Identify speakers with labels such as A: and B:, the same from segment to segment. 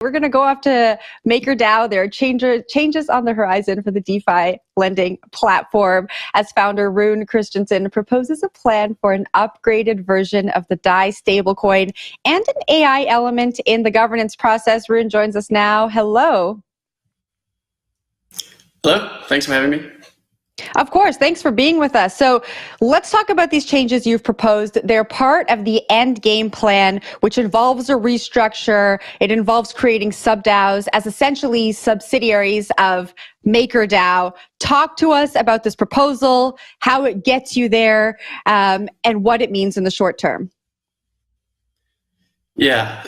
A: We're going to go off to MakerDAO. There are changes on the horizon for the DeFi lending platform as founder Rune Christensen proposes a plan for an upgraded version of the DAI Stablecoin and an AI element in the governance process. Rune joins us now. Hello.
B: Hello. Thanks for having me.
A: Of course. Thanks for being with us. So let's talk about these changes you've proposed. They're part of the Endgame plan, which involves a restructure. It involves creating sub-DAOs as essentially subsidiaries of MakerDAO. Talk to us about this proposal, how it gets you there, and what it means in the short term.
B: Yeah,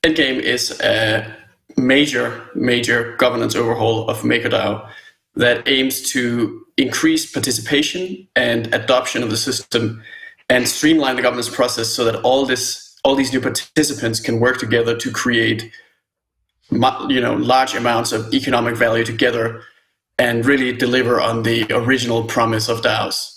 B: Endgame is a major governance overhaul of MakerDAO that aims to increase participation and adoption of the system and streamline the governance process so that all these new participants can work together to create large amounts of economic value together and really deliver on the original promise of DAOs.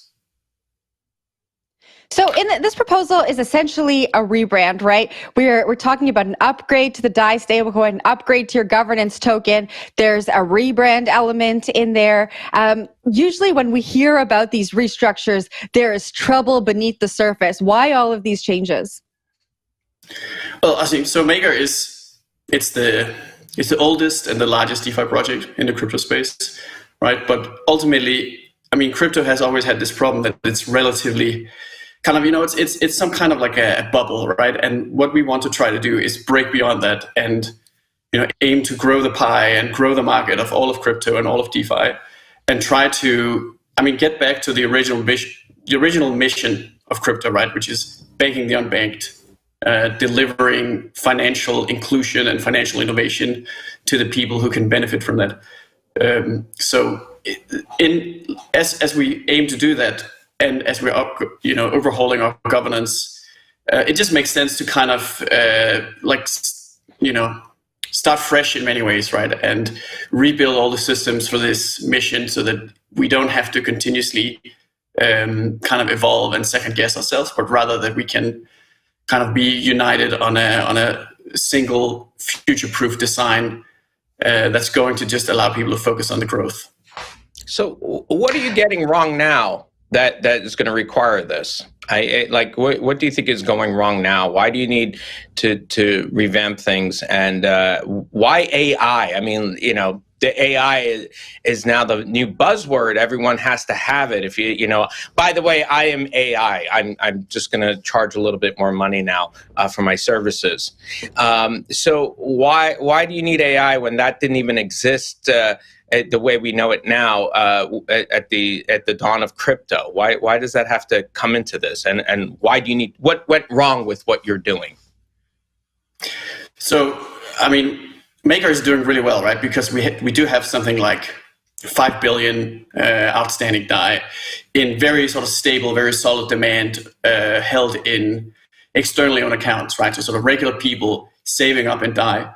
A: So this proposal is essentially a rebrand, right? We're talking about an upgrade to the DAI stablecoin, an upgrade to your governance token. There's a rebrand element in there. Usually when we hear about these restructures, there is trouble beneath the surface. Why all of these changes?
B: Well, I think so. Maker it's the oldest and the largest DeFi project in the crypto space, right? But ultimately, I mean, crypto has always had this problem that it's relatively kind of, it's some kind of like a bubble, right? And what we want to try to do is break beyond that and, aim to grow the pie and grow the market of all of crypto and all of DeFi and try to, get back to the original mission of crypto, right? Which is banking the unbanked, delivering financial inclusion and financial innovation to the people who can benefit from that. As we aim to do that, and as we're overhauling our governance, it just makes sense to kind of start fresh in many ways, right? And rebuild all the systems for this mission so that we don't have to continuously kind of evolve and second guess ourselves, but rather that we can kind of be united on a single future-proof design that's going to just allow people to focus on the growth.
C: So what are you getting wrong now that is going to require this? What do you think is going wrong now? Why do you need to revamp things? And why AI? I mean, the AI is now the new buzzword. Everyone has to have it. If by the way, I am AI. I'm just going to charge a little bit more money now for my services. So why do you need AI when that didn't even exist the way we know it now at the dawn of crypto? Why does that have to come into this? And why do you need, what went wrong with what you're doing?
B: So, Maker is doing really well, right? Because we do have something like 5 billion outstanding DAI in very sort of stable, very solid demand held in externally owned accounts, right? So sort of regular people saving up in DAI.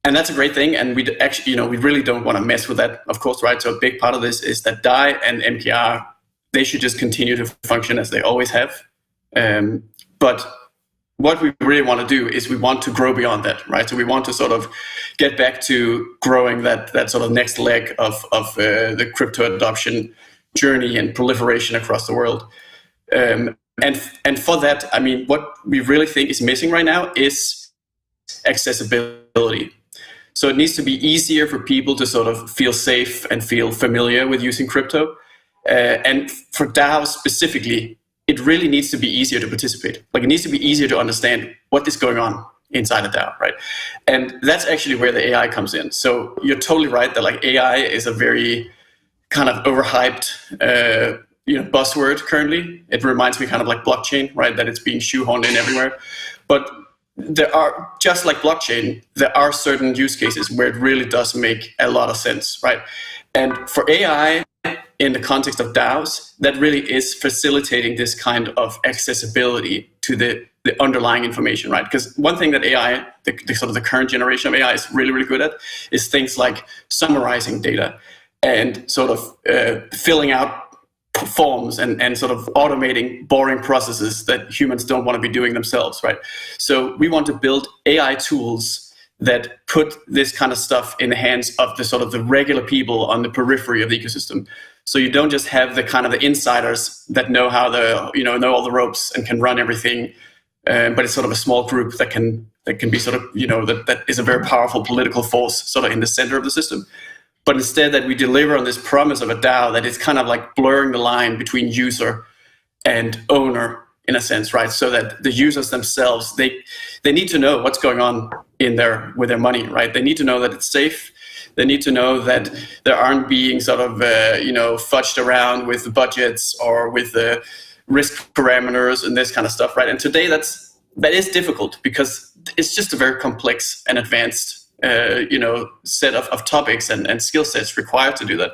B: And that's a great thing. And we actually, we really don't want to mess with that, of course, right? So a big part of this is that DAI and MPR, they should just continue to function as they always have. But what we really want to do is we want to grow beyond that, right? So we want to sort of get back to growing that sort of next leg of the crypto adoption journey and proliferation across the world. And for that, what we really think is missing right now is accessibility. So it needs to be easier for people to sort of feel safe and feel familiar with using crypto. And for DAOs specifically, it really needs to be easier to participate. Like, it needs to be easier to understand what is going on inside a DAO, right? And that's actually where the AI comes in. So you're totally right that like AI is a very kind of overhyped buzzword currently. It reminds me kind of like blockchain, right? That it's being shoehorned in everywhere. But there are, just like blockchain, there are certain use cases where it really does make a lot of sense, right? And for AI, in the context of DAOs, that really is facilitating this kind of accessibility to the underlying information, right? Because one thing that AI, the sort of the current generation of AI is really, really good at is things like summarizing data and sort of filling out forms and sort of automating boring processes that humans don't want to be doing themselves, right? So we want to build AI tools that put this kind of stuff in the hands of the sort of the regular people on the periphery of the ecosystem. So you don't just have the kind of the insiders that know how know all the ropes and can run everything, but it's sort of a small group that can be sort of, that is a very powerful political force sort of in the center of the system. But instead that we deliver on this promise of a DAO that is kind of like blurring the line between user and owner in a sense, right? So that the users themselves, they need to know what's going on with their money, right? They need to know that it's safe. They need to know that there aren't being sort of, fudged around with the budgets or with the risk parameters and this kind of stuff, right? And today that is difficult because it's just a very complex and advanced, set of topics and skill sets required to do that.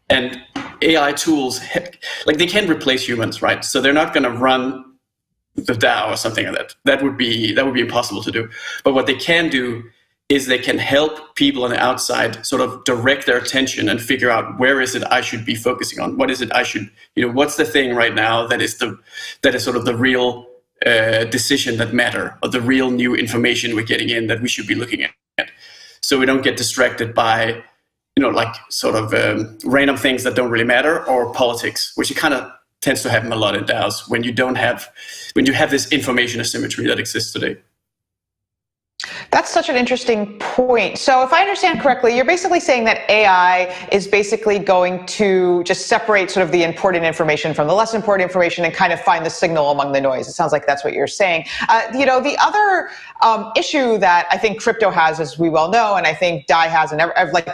B: And AI tools, they can't replace humans, right? So they're not going to run the DAO or something like that. That would be impossible to do. But what they can do is they can help people on the outside sort of direct their attention and figure out where is it I should be focusing on? What is it I should, what's the thing right now that is sort of the real decision that matter, or the real new information we're getting in that we should be looking at. So we don't get distracted by, random things that don't really matter, or politics, which it kind of tends to happen a lot in DAOs when you have this information asymmetry that exists today.
D: That's such an interesting point. So if I understand correctly, you're basically saying that AI is basically going to just separate sort of the important information from the less important information and kind of find the signal among the noise. It sounds like that's what you're saying. The other issue that I think crypto has, as we well know, and I think DAI has, and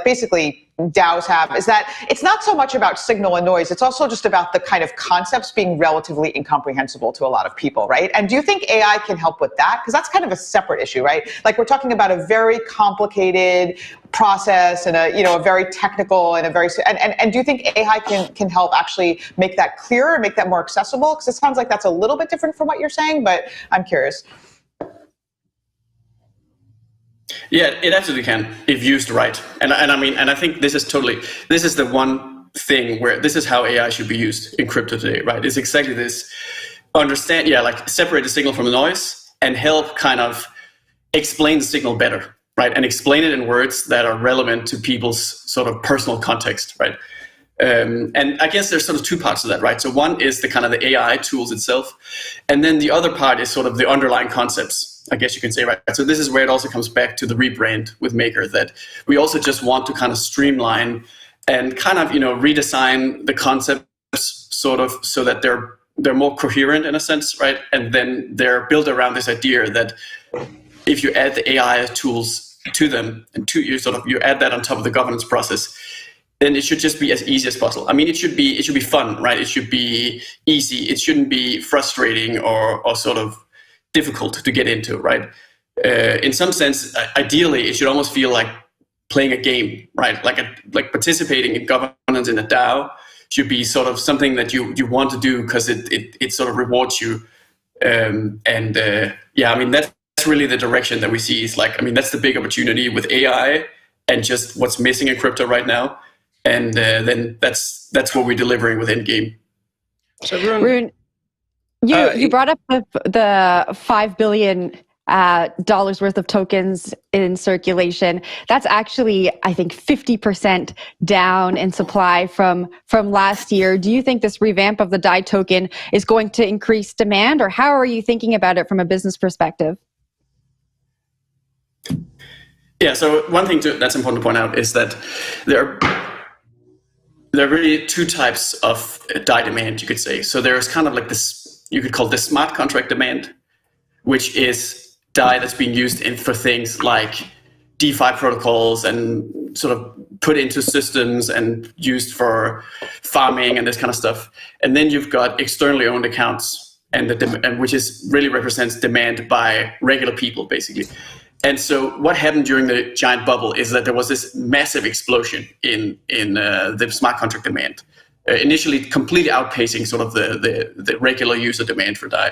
D: basically DAOs have, is that it's not so much about signal and noise. It's also just about the kind of concepts being relatively incomprehensible to a lot of people, right? And do you think AI can help with that? Because that's kind of a separate issue, right? Like, we're talking about a very complicated process and a very technical and and do you think AI can help actually make that clearer, make that more accessible? Because it sounds like that's a little bit different from what you're saying, but I'm curious.
B: Yeah, it absolutely can if used right. And I think this is the one thing where this is how AI should be used in crypto today, right? It's exactly this. Separate the signal from the noise and help kind of explain the signal better, right? And explain it in words that are relevant to people's sort of personal context, right? And I guess there's sort of two parts to that, right? So one is the kind of the AI tools itself. And then the other part is sort of the underlying concepts, I guess you can say, right? So this is where it also comes back to the rebrand with Maker, that we also just want to kind of streamline and kind of, redesign the concepts sort of so that they're more coherent in a sense, right? And then they're built around this idea that if you add the AI tools to them and you add that on top of the governance process, then it should just be as easy as possible. I mean, it should be fun, right? It should be easy. It shouldn't be frustrating or sort of difficult to get into, right? In some sense, ideally, it should almost feel like playing a game, right? Like participating in governance in a DAO should be sort of something that you want to do because it sort of rewards you. That's really the direction that we see. Is that's the big opportunity with AI and just what's missing in crypto right now. And then that's what we're delivering with Endgame.
C: So
A: Rune, you brought up the $5 billion worth of tokens in circulation. That's actually, I think, 50% down in supply from last year. Do you think this revamp of the DAI token is going to increase demand, or how are you thinking about it from a business perspective?
B: Yeah, so one thing that's important to point out is that there are really two types of DAI demand, you could say. So there's kind of like this, you could call this smart contract demand, which is DAI that's being used for things like DeFi protocols and sort of put into systems and used for farming and this kind of stuff. And then you've got externally owned accounts, and which is really represents demand by regular people, basically. And so what happened during the giant bubble is that there was this massive explosion in the smart contract demand, initially completely outpacing sort of the regular user demand for DAI.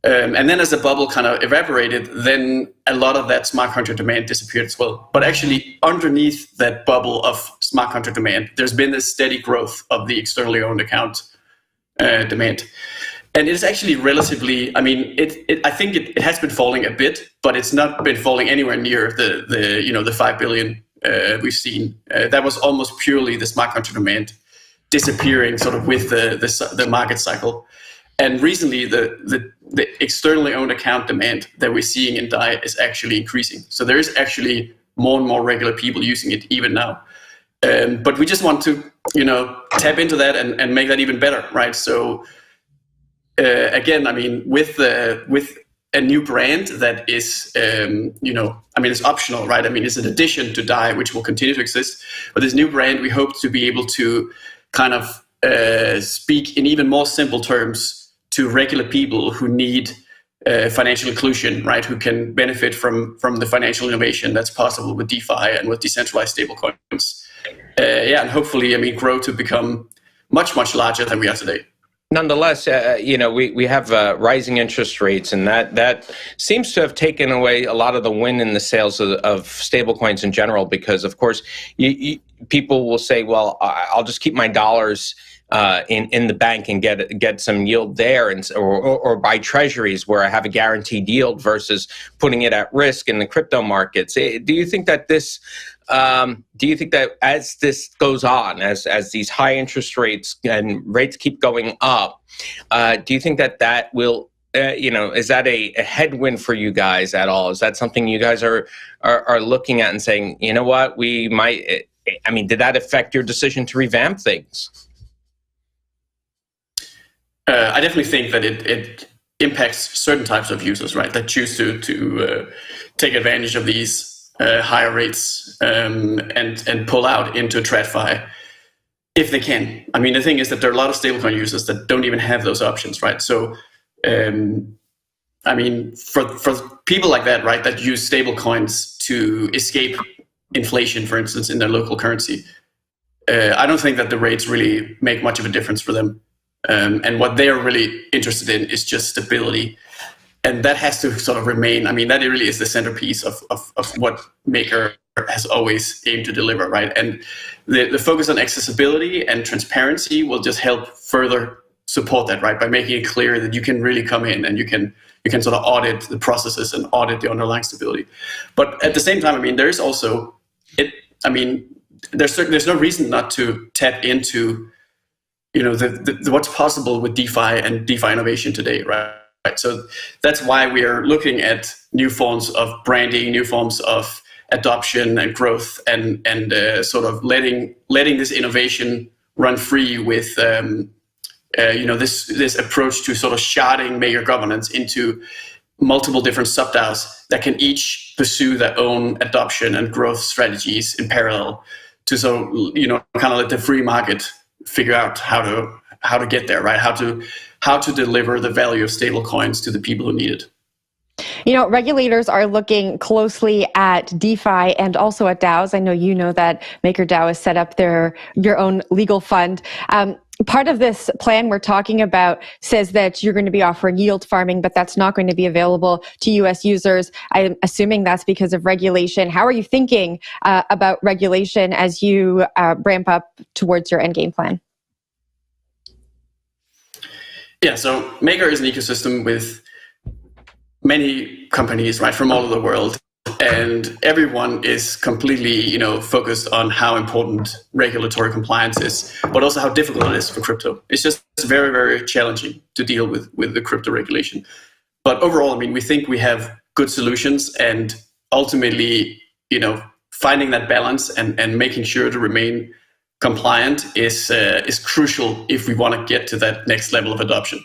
B: And then as the bubble kind of evaporated, then a lot of that smart contract demand disappeared as well. But actually underneath that bubble of smart contract demand, there's been this steady growth of the externally owned account demand. And it's actually relatively, I mean, I think it has been falling a bit, but it's not been falling anywhere near the 5 billion we've seen. That was almost purely the smart contract demand disappearing sort of with the market cycle. And recently, the externally owned account demand that we're seeing in DAI is actually increasing. So there is actually more and more regular people using it even now. But we just want to, tap into that and make that even better, right? So again, I mean, with a new brand that is, it's optional, right? I mean, it's an addition to DAI, which will continue to exist. But this new brand, we hope to be able to kind of speak in even more simple terms to regular people who need financial inclusion, right? Who can benefit from the financial innovation that's possible with DeFi and with decentralized stablecoins. And hopefully, I mean, grow to become much, much larger than we are today.
C: Nonetheless, we have rising interest rates, and that seems to have taken away a lot of the win in the sales of stablecoins in general. Because, of course, people will say, "Well, I'll just keep my dollars in the bank and get some yield there, or buy treasuries where I have a guaranteed yield versus putting it at risk in the crypto markets." Do you think that this? Do you think that as this goes on, as these high interest rates and rates keep going up, do you think that will, is that a headwind for you guys at all? Is that something you guys are looking at and saying, you know what, we might? I mean, did that affect your decision to revamp things?
B: I definitely think that it impacts certain types of users, right, that choose to take advantage of these higher rates and pull out into TradFi if they can. I mean, the thing is that there are a lot of stablecoin users that don't even have those options, right? So, I mean, for people like that, right, that use stablecoins to escape inflation, for instance, in their local currency, I don't think that the rates really make much of a difference for them. And what they're really interested in is just stability. And that has to sort of remain. I mean, that really is the centerpiece of what Maker has always aimed to deliver, right? And the focus on accessibility and transparency will just help further support that, right? By making it clear that you can really come in and you can sort of audit the processes and audit the underlying stability. But at the same time, I mean, there's also there's no reason not to tap into what's possible with DeFi and DeFi innovation today, right? So that's why we are looking at new forms of branding, new forms of adoption and growth, and sort of letting this innovation run free with this approach to sort of sharding Maker governance into multiple different sub-DAOs that can each pursue their own adoption and growth strategies in parallel to kind of let the free market figure out how to get there, right? How to deliver the value of stable coins to the people who need it.
A: Regulators are looking closely at DeFi and also at DAOs. I know you know that MakerDAO has set up your own legal fund. Part of this plan we're talking about says that you're going to be offering yield farming, but that's not going to be available to U.S. users. I'm assuming that's because of regulation. How are you thinking about regulation as you ramp up towards your endgame plan?
B: Yeah, so Maker is an ecosystem with many companies, right, from all over the world, and everyone is completely, focused on how important regulatory compliance is, but also how difficult it is for crypto. It's very, very challenging to deal with the crypto regulation. But overall, I mean, we think we have good solutions, and ultimately, finding that balance and making sure to remain compliant is crucial if we want to get to that next level of adoption.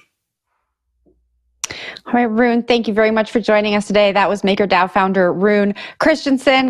A: All right, Rune, thank you very much for joining us today. That was MakerDAO founder Rune Christensen.